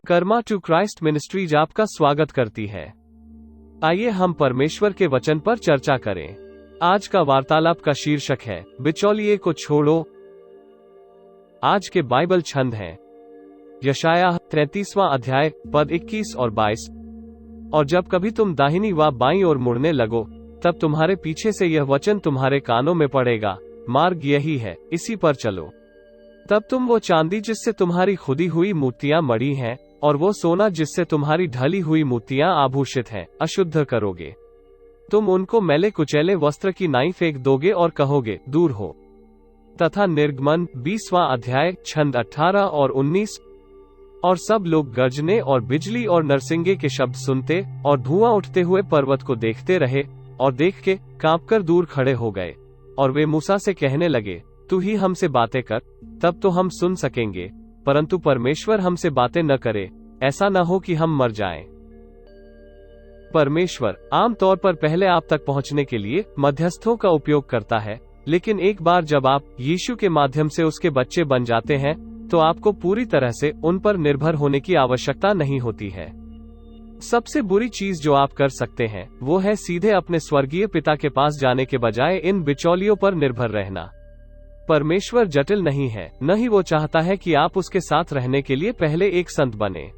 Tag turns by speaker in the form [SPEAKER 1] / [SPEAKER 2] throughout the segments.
[SPEAKER 1] Karma to Christ ministries आपका स्वागत करती है। आइए हम परमेश्वर के वचन पर चर्चा करें। आज का वार्तालाप का शीर्षक है बिचौलिए को छोड़ो। आज के बाइबल छंद हैं यशायाह 33वां अध्याय पद 21 और 22। और जब कभी तुम दाहिनी व बाईं ओर मुड़ने लगो, तब तुम्हारे पीछे से यह वचन तुम्हारे कानों में पड़ेगा, मार्ग यही है, इसी पर चलो। तब तुम वो चांदी जिससे तुम्हारी खुदी हुई मूर्तियां मढ़ी हैं, और वो सोना जिससे तुम्हारी ढली हुई मूर्तियां आभूषित हैं, अशुद्ध करोगे। तुम उनको मैले कुचैले वस्त्र की नाई फेंक दोगे और कहोगे, दूर हो। तथा निर्गमन 20वां अध्याय छंद 18 और 19। और सब लोग गर्जने और बिजली और नरसिंगे के शब्द सुनते और धुआं उठते हुए पर्वत को देखते रहे, और देख के कांपकर दूर खड़े हो गए। और वे मूसा से कहने लगे, तू ही हमसे बातें कर, तब तो हम सुन सकेंगे, परंतु परमेश्वर हमसे बातें न करे, ऐसा न हो कि हम मर जाएं। परमेश्वर आमतौर पर पहले आप तक पहुंचने के लिए मध्यस्थों का उपयोग करता है, लेकिन एक बार जब आप यीशु के माध्यम से उसके बच्चे बन जाते हैं, तो आपको पूरी तरह से उन पर निर्भर होने की आवश्यकता नहीं होती है। सबसे बुरी चीज जो आप कर सकते हैं वो है सीधे अपने स्वर्गीय पिता के पास जाने के बजाय इन बिचौलियों पर निर्भर रहना। परमेश्वर जटिल नहीं है, न ही वो चाहता है कि आप उसके साथ रहने के लिए पहले एक संत बने।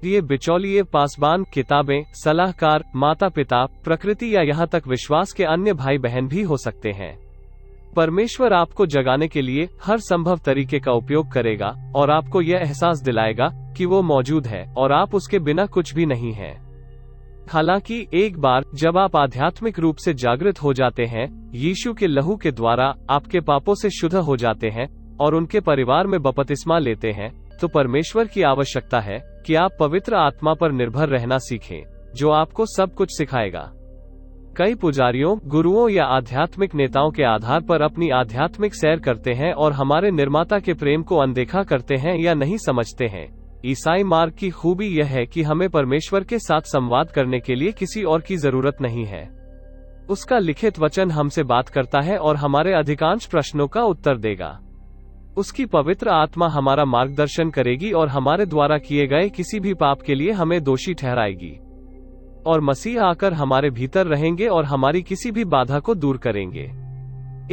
[SPEAKER 1] ये बिचौलिए पासबान, किताबें, सलाहकार, माता पिता, प्रकृति या यहाँ तक विश्वास के अन्य भाई बहन भी हो सकते हैं। परमेश्वर आपको जगाने के लिए हर संभव तरीके का उपयोग करेगा और आपको यह एहसास दिलाएगा कि वो मौजूद है और आप उसके बिना कुछ भी नहीं हैं। हालांकि एक बार जब आप आध्यात्मिक रूप से जागृत हो जाते हैं, यीशु के लहू के द्वारा आपके पापों से शुद्ध हो जाते हैं और उनके परिवार में बपतिस्मा लेते हैं, तो परमेश्वर की आवश्यकता है कि आप पवित्र आत्मा पर निर्भर रहना सीखें, जो आपको सब कुछ सिखाएगा। कई पुजारियों, गुरुओं या आध्यात्मिक नेताओं के आधार पर अपनी आध्यात्मिक सैर करते हैं और हमारे निर्माता के प्रेम को अनदेखा करते हैं या नहीं समझते हैं। ईसाई मार्ग की खूबी यह है कि हमें परमेश्वर के साथ संवाद करने के लिए किसी और की जरूरत नहीं है। उसका लिखित वचन हमसे बात करता है और हमारे अधिकांश प्रश्नों का उत्तर देगा। उसकी पवित्र आत्मा हमारा मार्गदर्शन करेगी और हमारे द्वारा किए गए किसी भी पाप के लिए हमें दोषी ठहराएगी। और मसीह आकर हमारे भीतर रहेंगे और हमारी किसी भी बाधा को दूर करेंगे।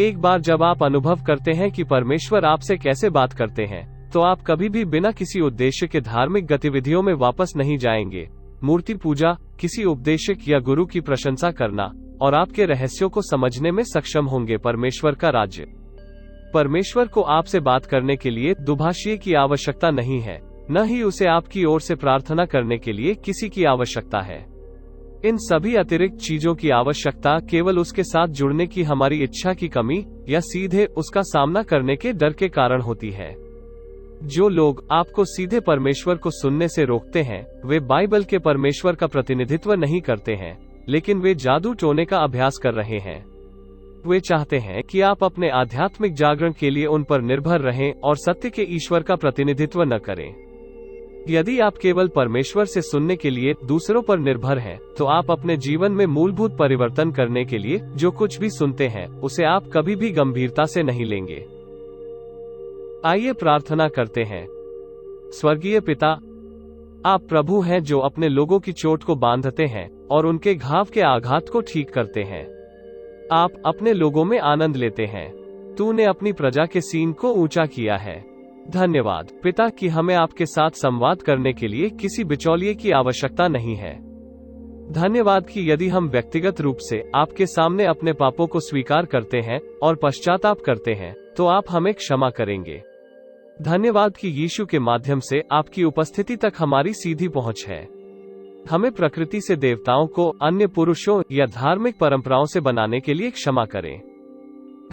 [SPEAKER 1] एक बार जब आप अनुभव करते हैं कि परमेश्वर आपसे कैसे बात करते हैं, तो आप कभी भी बिना किसी उद्देश्य के धार्मिक गतिविधियों में वापस नहीं जाएंगे। मूर्ति पूजा, किसी उपदेशक या गुरु की प्रशंसा करना, और आपके रहस्यों को समझने में सक्षम होंगे। परमेश्वर का राज्य। परमेश्वर को आपसे बात करने के लिए दुभाषिए की आवश्यकता नहीं है, न ही उसे आपकी ओर से प्रार्थना करने के लिए किसी की आवश्यकता है। इन सभी अतिरिक्त चीजों की आवश्यकता केवल उसके साथ जुड़ने की हमारी इच्छा की कमी या सीधे उसका सामना करने के डर के कारण होती है। जो लोग आपको सीधे परमेश्वर को सुनने से रोकते हैं, वे बाइबल के परमेश्वर का प्रतिनिधित्व नहीं करते हैं, लेकिन वे जादू टोने का अभ्यास कर रहे हैं। वे चाहते हैं कि आप अपने आध्यात्मिक जागरण के लिए उन पर निर्भर रहें और सत्य के ईश्वर का प्रतिनिधित्व न करें। यदि आप केवल परमेश्वर से सुनने के लिए दूसरों पर निर्भर हैं, तो आप अपने जीवन में मूलभूत परिवर्तन करने के लिए जो कुछ भी सुनते हैं, उसे आप कभी भी गंभीरता से नहीं लेंगे। आइए प्रार्थना करते हैं। स्वर्गीय पिता, आप प्रभु हैं जो अपने लोगों की चोट को बांधते हैं और उनके घाव के आघात को ठीक करते हैं। आप अपने लोगों में आनंद लेते हैं। तूने अपनी प्रजा के सीन को ऊंचा किया है। धन्यवाद पिता कि हमें आपके साथ संवाद करने के लिए किसी बिचौलिए की आवश्यकता नहीं है। धन्यवाद कि यदि हम व्यक्तिगत रूप से आपके सामने अपने पापों को स्वीकार करते हैं और पश्चाताप करते हैं, तो आप हमें क्षमा करेंगे। धन्यवाद कि यीशु के माध्यम से आपकी उपस्थिति तक हमारी सीधी पहुंच है। हमें प्रकृति से देवताओं को अन्य पुरुषों या धार्मिक परंपराओं से बनाने के लिए क्षमा करें।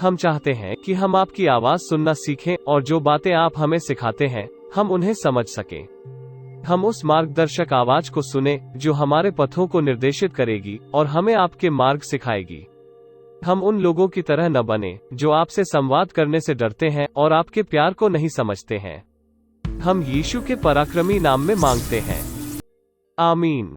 [SPEAKER 1] हम चाहते हैं कि हम आपकी आवाज सुनना सीखें और जो बातें आप हमें सिखाते हैं, हम उन्हें समझ सकें। हम उस मार्गदर्शक आवाज को सुने जो हमारे पथों को निर्देशित करेगी और हमें आपके मार्ग सिखाएगी। हम उन लोगों की तरह न बने जो आपसे संवाद करने से डरते हैं और आपके प्यार को नहीं समझते हैं। हम यीशु के पराक्रमी नाम में मांगते हैं। आमीन।